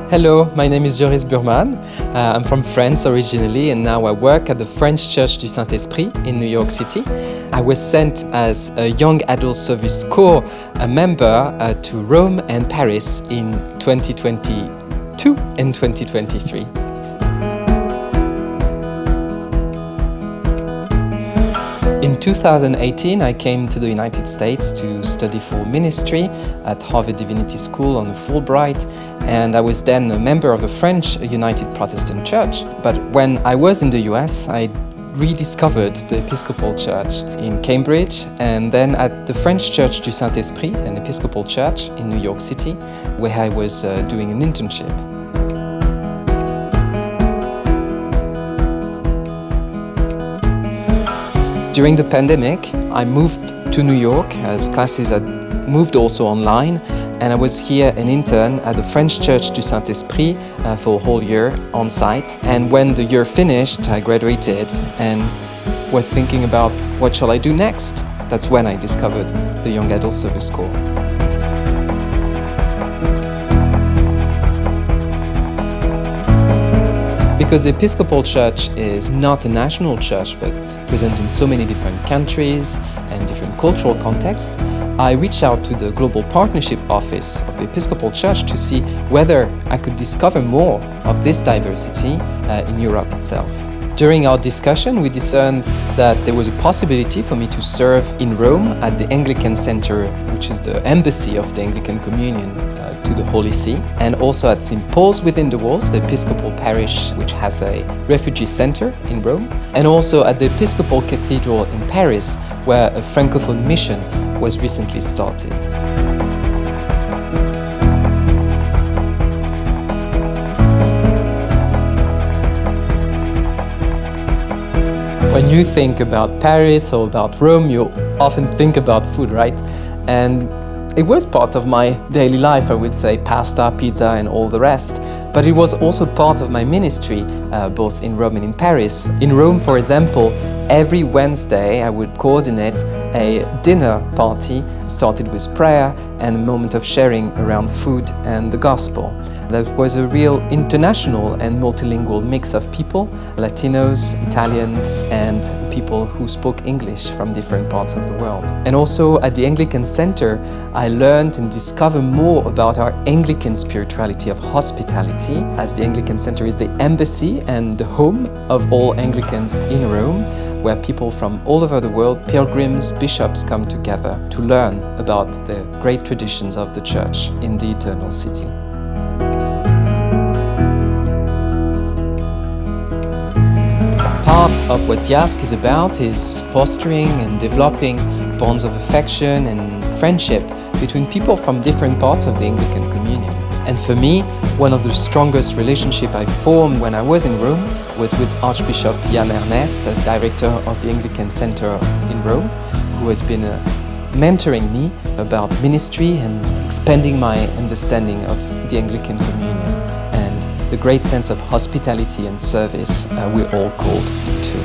Hello, my name is Joris Burman. I'm from France originally, and now I work at the French Church du Saint-Esprit in New York City. I was sent as a Young Adult Service Corps member to Rome and Paris in 2022 and 2023. In 2018, I came to the United States to study for ministry at Harvard Divinity School on Fulbright, and I was then a member of the French United Protestant Church. But when I was in the US, I rediscovered the Episcopal Church in Cambridge, and then at the French Church du Saint-Esprit, an Episcopal church in New York City, where I was doing an internship. During the pandemic, I moved to New York as classes had moved also online, and I was here an intern at the French Church du Saint-Esprit for a whole year on site. And when the year finished, I graduated and was thinking about what shall I do next. That's when I discovered the Young Adult Service Corps. Because the Episcopal Church is not a national church, but present in so many different countries and different cultural contexts, I reached out to the Global Partnership Office of the Episcopal Church to see whether I could discover more of this diversity in Europe itself. During our discussion, we discerned that there was a possibility for me to serve in Rome at the Anglican Center, which is the embassy of the Anglican Communion to the Holy See, and also at St. Paul's within the walls, the Episcopal parish, which has a refugee center in Rome, and also at the Episcopal Cathedral in Paris, where a Francophone mission was recently started. When you think about Paris or about Rome, you often think about food, right? And it was part of my daily life, I would say, pasta, pizza, and all the rest. But it was also part of my ministry, both in Rome and in Paris. In Rome, for example, every Wednesday I would coordinate a dinner party, started with prayer and a moment of sharing around food and the gospel. That was a real international and multilingual mix of people, Latinos, Italians, and people who spoke English from different parts of the world. And also at the Anglican Center, I learned and discovered more about our Anglican spirituality of hospitality, as the Anglican Center is the embassy and the home of all Anglicans in Rome, where people from all over the world, pilgrims, bishops, come together to learn about the great traditions of the Church in the Eternal City. Part of what YASC is about is fostering and developing bonds of affection and friendship between people from different parts of the Anglican Communion. And for me, one of the strongest relationships I formed when I was in Rome was with Archbishop Jan Ernest, the director of the Anglican Center in Rome, who has been mentoring me about ministry and expanding my understanding of the Anglican Communion and the great sense of hospitality and service we're all called to.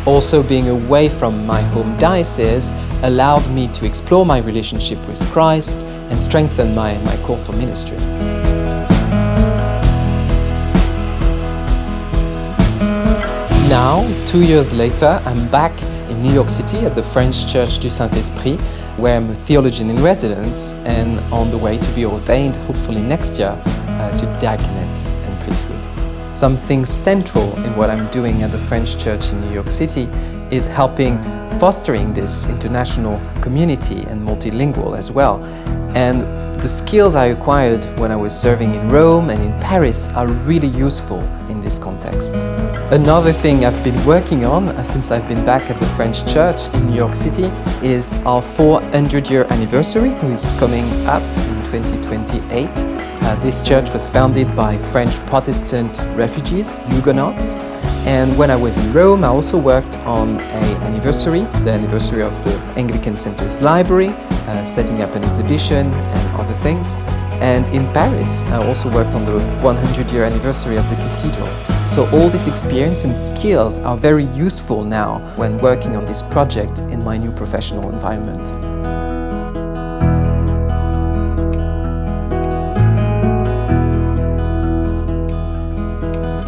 Also, being away from my home diocese allowed me to explore my relationship with Christ and strengthen my call for ministry. Now, 2 years later, I'm back in New York City at the French Church du Saint-Esprit, where I'm a theologian in residence and on the way to be ordained, hopefully next year, to diaconate and priesthood. Something central in what I'm doing at the French Church in New York City is helping fostering this international community and multilingual as well. And the skills I acquired when I was serving in Rome and in Paris are really useful in this context. Another thing I've been working on since I've been back at the French Church in New York City is our 400-year anniversary, which is coming up in 2028. This church was founded by French Protestant refugees, Huguenots, and when I was in Rome, I also worked on an anniversary, the anniversary of the Anglican Center's library, setting up an exhibition and other things. And in Paris, I also worked on the 100-year anniversary of the cathedral. So all this experience and skills are very useful now when working on this project in my new professional environment.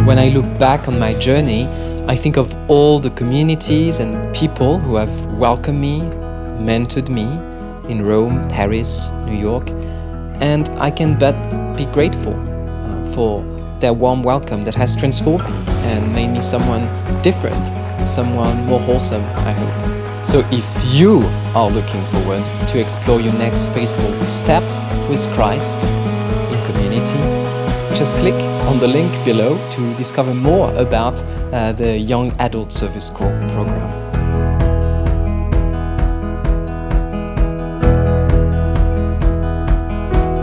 When I look back on my journey, I think of all the communities and people who have welcomed me, mentored me in Rome, Paris, New York, and I can but be grateful for their warm welcome that has transformed me and made me someone different, someone more wholesome, I hope. So if you are looking forward to explore your next faithful step with Christ in community, just click on the link below to discover more about the Young Adult Service Corps program.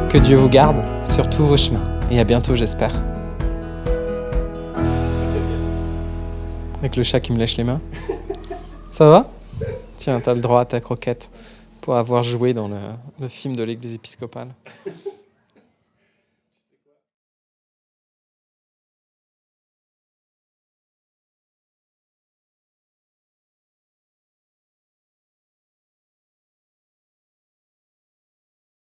Que Dieu vous garde sur tous vos chemins et à bientôt, j'espère. Avec le chat qui me lèche les mains. Ça va ? Tiens, t'as le droit à ta croquette pour avoir joué dans le film de l'église épiscopale.